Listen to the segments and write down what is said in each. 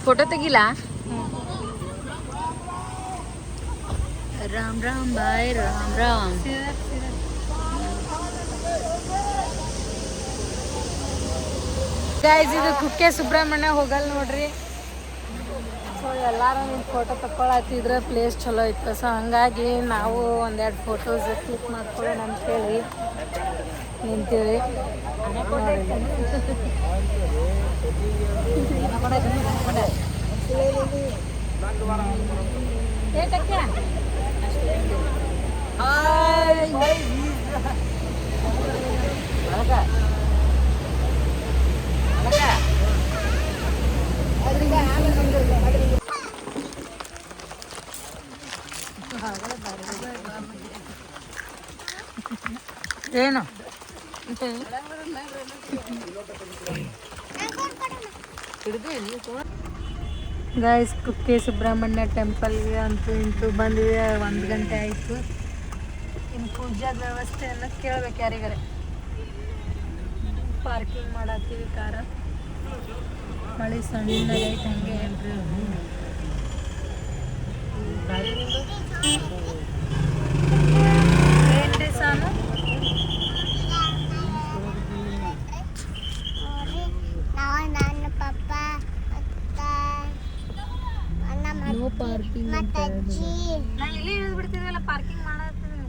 Photo ತೆಗಿಲ್ಲ. Ram Ram ಬಾಯ್ Ram Ram. Guys ಇದು ಕುಕ್ಕೆ ಸುಬ್ರಹ್ಮಣ್ಯ ಹೋಗಲ್ ನೋಡ್ರಿ. ಸೊ ಎಲ್ಲಾರು ನಿಂತು ಫೋಟೋ ತಕ್ಕೊಳತ್ತಿದ್ರೆ ಪ್ಲೇಸ್ ಚಲೋ ಇತ್ತು. ಸೊ ಹಂಗಾಗಿ ನಾವು ಒಂದೆರಡು ಫೋಟೋಸ್ ಕ್ಲಿಕ್ ಮಾಡ್ಕೊಳ್ಳೋಣ ಅಂತೇಳಿ ನಿಂತೀವಿ. ಏನು ಗೈಸ್ ಕುಕ್ಕೆ ಸುಬ್ರಹ್ಮಣ್ಯ ಟೆಂಪಲ್ಗೆ ಅಂತೂ ಇಂತೂ ಬಂದಿವೆ. 1 ಗಂಟೆ ಆಯಿತು. ಇನ್ನು ಪೂಜಾದ ವ್ಯವಸ್ಥೆಯನ್ನು ಕೇಳ್ಬೇಕು ಯಾರಿಗಾರೆ. ಪಾರ್ಕಿಂಗ್ ಮಾಡತ್ತೀವಿ ಕಾರ. ಮಳೆ ಸಣ್ಣದೈತೆ ಹಂಗೆ. ಏನ್ರಿ ಸಾನು ನೋ ಪಾರ್ಕಿಂಗ್ ನಾ ಇಲ್ಲಿ ಇಳಿದು ಬಿಡ್ತಿದ್ವಲ್ಲ ಪಾರ್ಕಿಂಗ್ ಮಾಡತ್ತೀವಿ.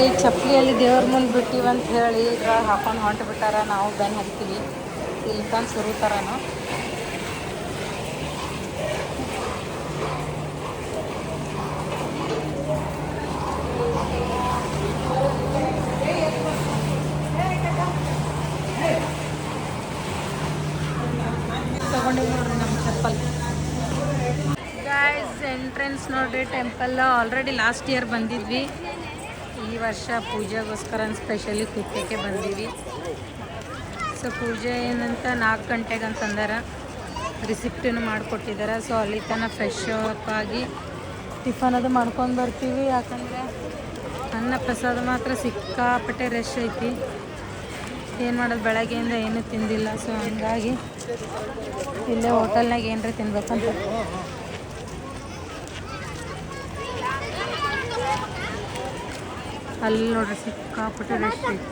ಈ ಚಪ್ಪಲಿಯಲ್ಲಿ ದೇವ್ರ ಮುಂದೆ ಬಿಟ್ಟಿವಿ ಅಂತ ಹೇಳಿ ಇದ್ರಾಗ ಹಾಕೊಂಡು ಹೊಂಟು ಬಿಟ್ಟಾರ. ನಾವು ಬೆನ್ನು ಹೋಗ್ತೀವಿ ಇಲ್ಕಂದು ಸುರುತ್ತಾರನು. ತಗೊಂಡಿವಿ ನೋಡ್ರಿ ನಮ್ಮ ಚಪ್ಪಲ್. ಗೈಸ್ ಎಂಟ್ರೆನ್ಸ್ ನೋಡ್ರಿ ಟೆಂಪಲ್. ಆಲ್ರೆಡಿ ಲಾಸ್ಟ್ ಇಯರ್ ಬಂದಿದ್ವಿ. ಈ ವರ್ಷ ಪೂಜೆಗೋಸ್ಕರ ಸ್ಪೆಷಲಿ ಕುಕ್ಕಕ್ಕೆ ಬಂದೀವಿ. ಸೊ ಪೂಜೆ ಏನಂತ 4 ಗಂಟೆಗೆ ಅಂತಂದಾರ. ರಿಸಿಪ್ಟನ್ನು ಮಾಡಿಕೊಟ್ಟಿದ್ದಾರೆ. ಸೊ ಅಲ್ಲಿ ತನಕ ಫ್ರೆಶ್ ಅಪ್ ಆಗಿ ಟಿಫನ್ ಅದು ಮಾಡ್ಕೊಂಡು ಬರ್ತೀವಿ. ಯಾಕಂದರೆ ಅನ್ನ ಪ್ರಸಾದ ಮಾತ್ರ ಸಿಕ್ಕಾಪಟ್ಟೆ ರಶ್ ಐತಿ. ಏನು ಮಾಡೋದು, ಬೆಳಗ್ಗೆಯಿಂದ ಏನೂ ತಿಂದಿಲ್ಲ. ಸೊ ಹಂಗಾಗಿ ಇಲ್ಲೇ ಹೋಟೆಲ್ನಾಗ ಏನರ ತಿನ್ಬೇಕಂತ. ಅಲ್ಲಿ ನೋಡ್ರಿ ಸಿಕ್ಕಾಪಟ್ಟೆ ರಶ್ ಐತಿ.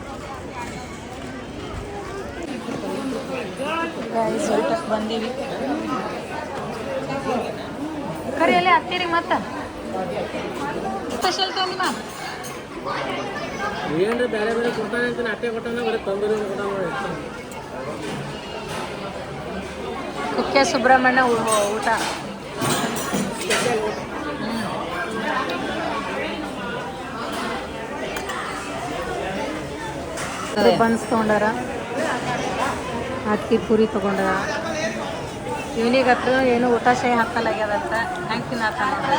ಗೈಸ್ ಊಟಕ್ಕೆ ಬಂದೀವಿ. ಕರಿಯಲ್ಲಿ ಹತ್ತೀರಿ ಮತ್ತೆ ಸ್ಪೆಷಲ್ ತೊಗೊಂಡಿಮ್ಮ ಏನ್ರಿ ಬೇರೆ ಬೇರೆ ಕೊಡ್ತಾನೆ ಅಂತ ಅಟ್ಟೆ ಕೊಟ್ಟಾನ ಬರೀ ತಂದೂರಿ ಕುಕ್ಕೆ ಸುಬ್ರಹ್ಮಣ್ಯ ಊಟ. ಬನ್ಸ್ ತೊಗೊಂಡಾರ, ಅಕ್ಕಿ ಪೂರಿ ತೊಗೊಂಡಾರ. ಇವನಿಗೆ ಹತ್ರ ಏನು ಊಟ ಶೈ ಹಾಕಲಾಗ್ಯದಂತ. ಹೆಂಗೆ ತಿನ್ನತ್ತ ನೋಡ್ರಿ.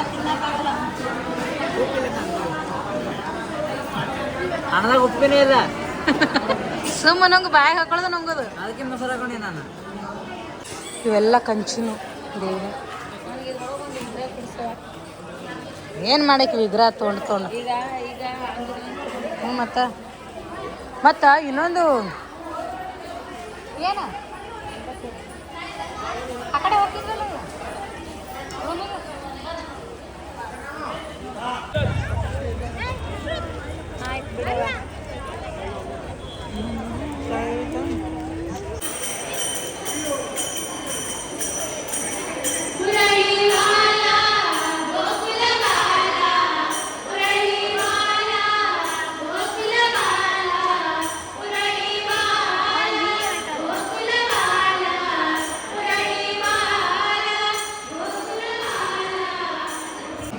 ಅನ್ನದಾಗ ಉಪ್ಪಿನೇ ಇಲ್ಲ. ಸುಮ್ಮ ನಂಗೆ ಬಾಯಿ ಹಾಕೊಳ್ಳೋದು ನಂಗೋದು. ಅದಕ್ಕೆ ಮೊಸರು ಹಾಕೊಂಡಿ ನಾನು. ಇವೆಲ್ಲ ಕಂಚಿನು ದೇವ್ರು. ಏನು ಮಾಡಕ್ಕೆ ವಿಗ್ರಹ ತೊಗೊಂಡು ಹ್ಞೂ. ಮತ್ತು ಇನ್ನೊಂದು ಏನು ಆ ಕಡೆ ಹೋಗ್ತಿದ್ವಲ್ಲ ಆಯ್ತು ಬಿಡವ.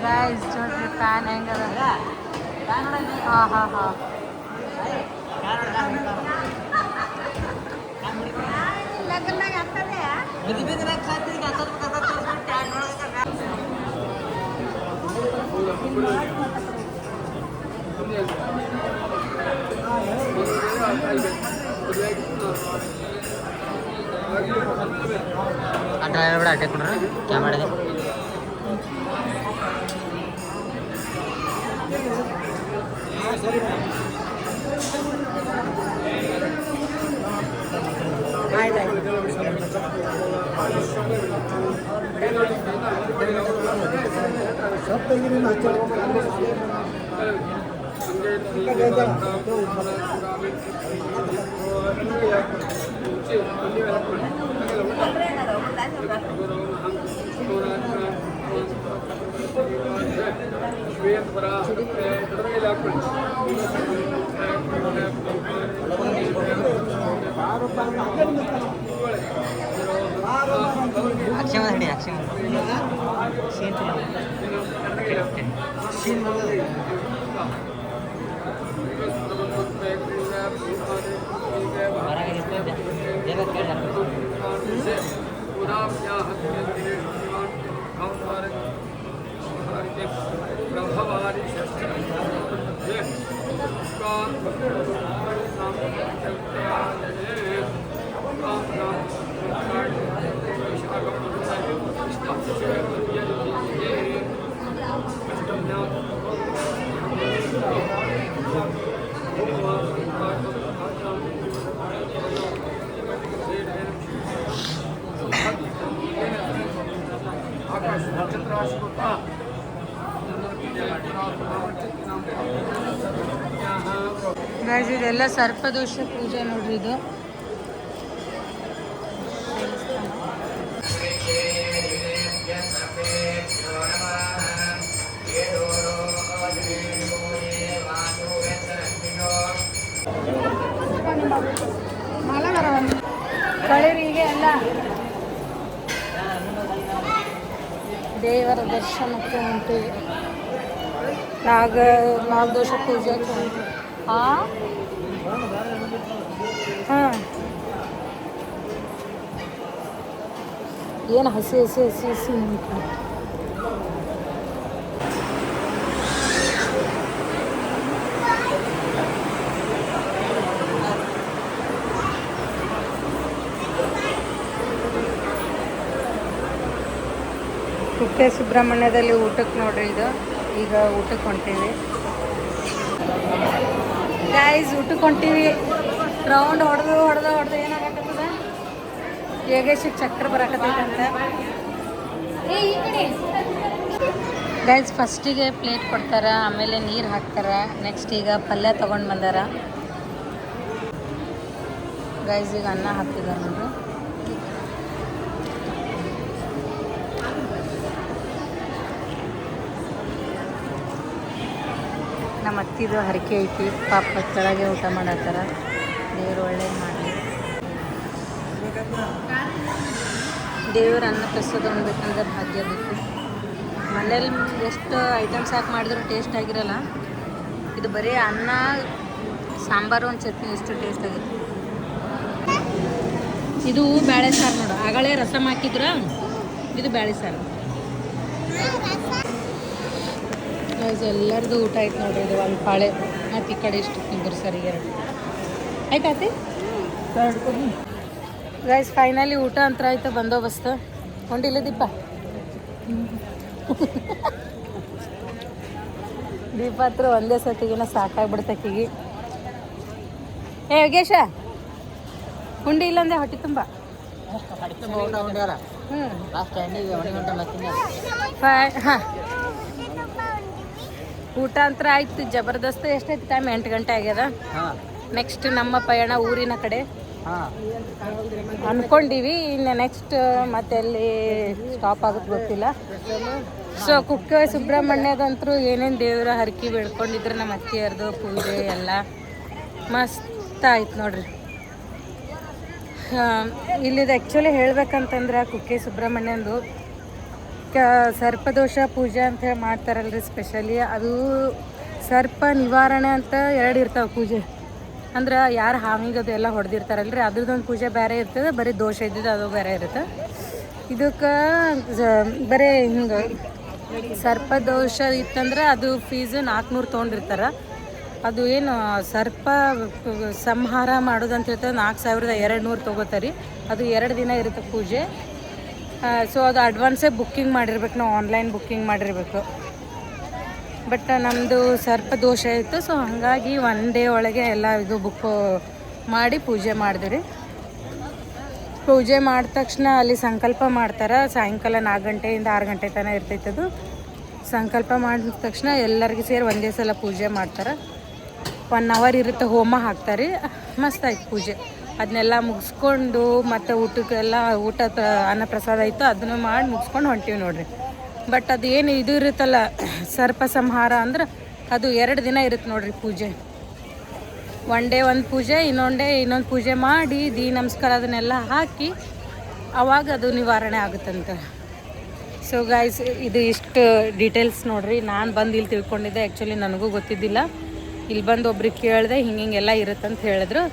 ಗೈಸ್ ನೋಡ್ರಿ ಫ್ಯಾನ್ ಹೆಂಗದ. ಹಾಂ ಹಾಂ ಹಾಂ ಡ್ರೈವರ್ ಬಿಡ ಅಟ್ಟೆ ಕೊಡ್ರಿ ಕ್ಯಾ ಮಾಡಿದೆ. ಅಕ್ಷಯ ಮಾಡಿ ಅಕ್ಷಯ ಗೈಸ್ ಇದೆಲ್ಲ ಸರ್ಪದೋಷ ಪೂಜೆ ನೋಡ್ರಿ ಇದು. ಕಳಿರಿಗೆ ಎಲ್ಲ ದೇವರ ದರ್ಶನಕ್ಕೆ ಹೊಂಟಿವಿ. ನಾಗದೋಷ ಪೂಜೆಗೆ ಹೊಂಟಿವಿ. ಹಾಂ ಏನು ಹಸಿ ಹಸಿ ಹಸಿ ಹಸಿ ನಿಂತು ಕುಕ್ಕೆ ಸುಬ್ರಹ್ಮಣ್ಯದಲ್ಲಿ ಊಟಕ್ಕೆ ನೋಡ್ರಿ ಇದು. ಈಗ ಊಟಕ್ಕೆ ಹೊಂಟೀವಿ ಗೈಸ್, ಊಟಕ್ಕೆ ಹೊಂಟೀವಿ. ರೌಂಡ್ ಹೊಡೆದು ಏನಾಗತ್ತದ, ಯೋಗೇಶಿಗೆ ಚಕ್ರ ಬರಾಕತ್ತೈತಂತ. ಗೈಸ್ ಫಸ್ಟಿಗೆ ಪ್ಲೇಟ್ ಕೊಡ್ತಾರ, ಆಮೇಲೆ ನೀರು ಹಾಕ್ತಾರ. ನೆಕ್ಸ್ಟ್ ಈಗ ಪಲ್ಯ ತೊಗೊಂಡು ಬಂದಾರ ಗೈಸ್. ಈಗ ಅನ್ನ ಹಾಕ್ತಿದ್ದಾರೆ ನೋಡ್ರಿ. ನಮ್ಮ ಅತ್ತಿದು ಹರಕೆ ಐತಿ, ಪಾಪ ಕೆಳಗೆ ಊಟ ಮಾಡತ್ತಾರ. ದೇವ್ರು ಒಳ್ಳೇದು ಮಾಡಲಿ. ದೇವ್ರ ಅನ್ನ ಪ್ರಸಾದ ಉಣ್ಬೇಕಂದ್ರೆ ಭಾಗ್ಯ ಬೇಕು. ಮನೇಲಿ ಎಷ್ಟು ಐಟಮ್ಸ್ ಹಾಕಿ ಮಾಡಿದ್ರು ಟೇಸ್ಟ್ ಆಗಿರಲ್ಲ. ಇದು ಬರೀ ಅನ್ನ ಸಾಂಬಾರು ಒಂದು ಚಟ್ನಿ ಎಷ್ಟು ಟೇಸ್ಟ್ ಆಗಿತ್ತು. ಇದು ಬೇಳೆ ಸಾರು ನೋಡು, ಆಗಳೇ ರಸಮ್ ಹಾಕಿದ್ರ. ಇದು ಬೇಳೆ ಸಾರು. ಎಲ್ಲರದು ಊಟ ಆಯ್ತು ನೋಡ್ರಿ. ಇದು ಒಂದು ಪಾಳೆ ಮತ್ತು ಈ ಕಡೆ ಇಷ್ಟು ತಿಂದ್ರು ಸರಿ ಎರಡು ಆಯ್ತಾತಿ ಗೈಸ್. ಫೈನಲಿ ಊಟ ಅಂತ ಆಯ್ತು. ಬಂದೋಬಸ್ತ್ ಹೊಂಡಿಲ್ಲ ದೀಪ. ದೀಪ ಹತ್ರ ಒಂದೇ ಸತಿಗಿನ ಸಾಕಾಗ್ಬಿಡ್ತಕ್ಕಿಗಿ. ಯೋಗೇಶ ಹುಂಡಿ ಇಲ್ಲಂದೆ ಹೊಟ್ಟೆ ತುಂಬ. ಹಾಂ ಊಟ ಅಂತ ಆಯ್ತು ಜಬರ್ದಸ್ತ್. ಎಷ್ಟೈತಿ ಟೈಮ್? 8 ಗಂಟೆ ಆಗ್ಯದ. ನೆಕ್ಸ್ಟ್ ನಮ್ಮ ಪಯಣ ಊರಿನ ಕಡೆ ಅನ್ಕೊಂಡಿವಿ. ಇನ್ನು ನೆಕ್ಸ್ಟ್ ಮತ್ತೆ ಎಲ್ಲಿ ಸ್ಟಾಪ್ ಆಗುತ್ತೆ ಗೊತ್ತಿಲ್ಲ. ಸೊ ಕುಕ್ಕೆ ಸುಬ್ರಹ್ಮಣ್ಯದಂತರೂ ಏನೇನು ದೇವರ ಹರಕೆ ಬೇಡ್ಕೊಂಡಿದ್ರು ನಮ್ಮ ಅತ್ತಿಯರ್ದು ಪೂಜೆ ಎಲ್ಲ ಮಸ್ತ್ ಆಯ್ತು ನೋಡ್ರಿ. ಇಲ್ಲಿದು ಆ್ಯಕ್ಚುಲಿ ಹೇಳ್ಬೇಕಂತಂದ್ರೆ ಕುಕ್ಕೆ ಸುಬ್ರಹ್ಮಣ್ಯಂದು ಸರ್ಪದೋಷ ಪೂಜೆ ಅಂತ ಹೇಳಿ ಮಾಡ್ತಾರಲ್ರಿ ಸ್ಪೆಷಲಿ. ಅದು ಸರ್ಪ ನಿವಾರಣೆ ಅಂತ 2 ಇರ್ತಾವೆ ಪೂಜೆ. ಅಂದ್ರೆ ಯಾರು ಹಾವಿಗದು ಎಲ್ಲ ಹೊಡೆದಿರ್ತಾರಲ್ರಿ ಅದ್ರದ್ದೊಂದು ಪೂಜೆ ಬೇರೆ ಇರ್ತದೆ. ಬರೀ ದೋಷ ಇದ್ದಿದ್ದು ಅದು ಬೇರೆ ಇರುತ್ತೆ. ಇದಕ್ಕೆ ಬರೀ ಹಿಂಗೆ ಸರ್ಪದೋಷ ಇತ್ತಂದ್ರೆ ಅದು ಫೀಸ್ 400 ತೊಗೊಂಡಿರ್ತಾರೆ. ಅದು ಏನು ಸರ್ಪ ಸಂಹಾರ ಮಾಡೋದಂತ ಹೇಳ್ತಾರೆ 4200 ತೊಗೋತಾರೆ. ಅದು 2 ದಿನ ಇರುತ್ತೆ ಪೂಜೆ. ಸೊ ಅದು ಅಡ್ವಾನ್ಸೇ ಬುಕ್ಕಿಂಗ್ ಮಾಡಿರ್ಬೇಕು ನಾವು, ಆನ್ಲೈನ್ ಬುಕ್ಕಿಂಗ್ ಮಾಡಿರ್ಬೇಕು. ಬಟ್ ನಮ್ಮದು ಸರ್ಪ ದೋಷ ಇತ್ತು. ಸೊ ಹಾಗಾಗಿ ಒನ್ ಡೇ ಒಳಗೆ ಎಲ್ಲ ಇದು ಬುಕ್ ಮಾಡಿ ಪೂಜೆ ಮಾಡಿದ್ರಿ. ಪೂಜೆ ಮಾಡಿದ ತಕ್ಷಣ ಅಲ್ಲಿ ಸಂಕಲ್ಪ ಮಾಡ್ತಾರೆ. ಸಾಯಂಕಾಲ 4 ಗಂಟೆಯಿಂದ 6 ಗಂಟೆ ತನಕ ಇರ್ತೈತದು. ಸಂಕಲ್ಪ ಮಾಡಿದ ತಕ್ಷಣ ಎಲ್ಲರಿಗೂ ಸೇರಿ ಒಂದೇ ಸಲ ಪೂಜೆ ಮಾಡ್ತಾರೆ. 1 ಅವರ್ ಇರುತ್ತೆ, ಹೋಮ ಹಾಕ್ತಾರೆ. ಮಸ್ತಾಯ್ತು ಪೂಜೆ. ಅದನ್ನೆಲ್ಲ ಮುಗಿಸ್ಕೊಂಡು ಮತ್ತು ಊಟಕ್ಕೆಲ್ಲ ಅನ್ನ ಪ್ರಸಾದ ಇತ್ತು, ಅದನ್ನು ಮಾಡಿ ಮುಗಿಸ್ಕೊಂಡು ಹೊಂಟೀವಿ ನೋಡ್ರಿ. ಬಟ್ ಅದು ಏನು ಇದು ಇರುತ್ತಲ್ಲ ಸರ್ಪ ಸಂಹಾರ ಅಂದ್ರೆ ಅದು 2 ದಿನ ಇರುತ್ತೆ ನೋಡ್ರಿ ಪೂಜೆ. ಒನ್ ಡೇ ಒಂದು ಪೂಜೆ, ಇನ್ನೊಂದು ಡೇ ಇನ್ನೊಂದು ಪೂಜೆ ಮಾಡಿ ನಮಸ್ಕಾರ ಅದನ್ನೆಲ್ಲ ಹಾಕಿ ಅವಾಗ ಅದು ನಿವಾರಣೆ ಆಗುತ್ತಂತೆ. ಸೊ ಗೈಸ್, ಇದು ಇಷ್ಟು ಡೀಟೇಲ್ಸ್ ನೋಡ್ರಿ. ನಾನು ಬಂದು ಇಲ್ಲಿ ತಿಳ್ಕೊಂಡಿದ್ದೆ. ಆ್ಯಕ್ಚುಲಿ ನನಗೂ ಗೊತ್ತಿದ್ದಿಲ್ಲ. ಇಲ್ಲಿ ಬಂದು ಒಬ್ರಿಗೆ ಕೇಳಿದೆ, ಹಿಂಗೆಲ್ಲ ಇರುತ್ತಂತ ಹೇಳಿದ್ರು.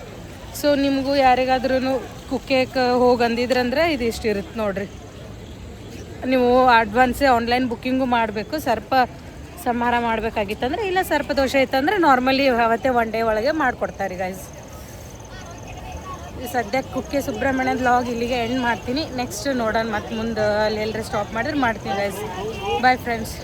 ಸೊ ನಿಮಗೂ ಯಾರಿಗಾದ್ರೂ ಕುಕ್ಕೆಗೆ ಹೋಗಿ ಅಂದಿದ್ರಂದ್ರೆ ಇದು ಇಷ್ಟು ಇರುತ್ತೆ ನೋಡ್ರಿ. ನೀವು ಅಡ್ವಾನ್ಸೇ ಆನ್ಲೈನ್ ಬುಕ್ಕಿಂಗು ಮಾಡಬೇಕು. ಸರ್ಪ ಸಂಹಾರ ಮಾಡಬೇಕಾಗಿತ್ತಂದ್ರೆ, ಇಲ್ಲ ಸರ್ಪ ದೋಷ ಇತ್ತಂದ್ರೆ ನಾರ್ಮಲಿ ಅವತ್ತೇ ಒನ್ ಡೇ ಒಳಗೆ ಮಾಡಿಕೊಡ್ತಾರೆ ಗೈಸ್. ಸದ್ಯಕ್ಕೆ ಕುಕ್ಕೆ ಸುಬ್ರಹ್ಮಣ್ಯದ ವ್ಲಾಗ್ ಇಲ್ಲಿಗೆ ಎಂಡ್ ಮಾಡ್ತೀನಿ. ನೆಕ್ಸ್ಟ್ ನೋಡೋಣ, ಮತ್ತು ಮುಂದೆ ಅಲ್ಲಿ ಎಲ್ಲರೂ ಸ್ಟಾಪ್ ಮಾಡಿದ್ರೆ ಮಾಡ್ತೀನಿ ಗೈಸ್. Bye friends.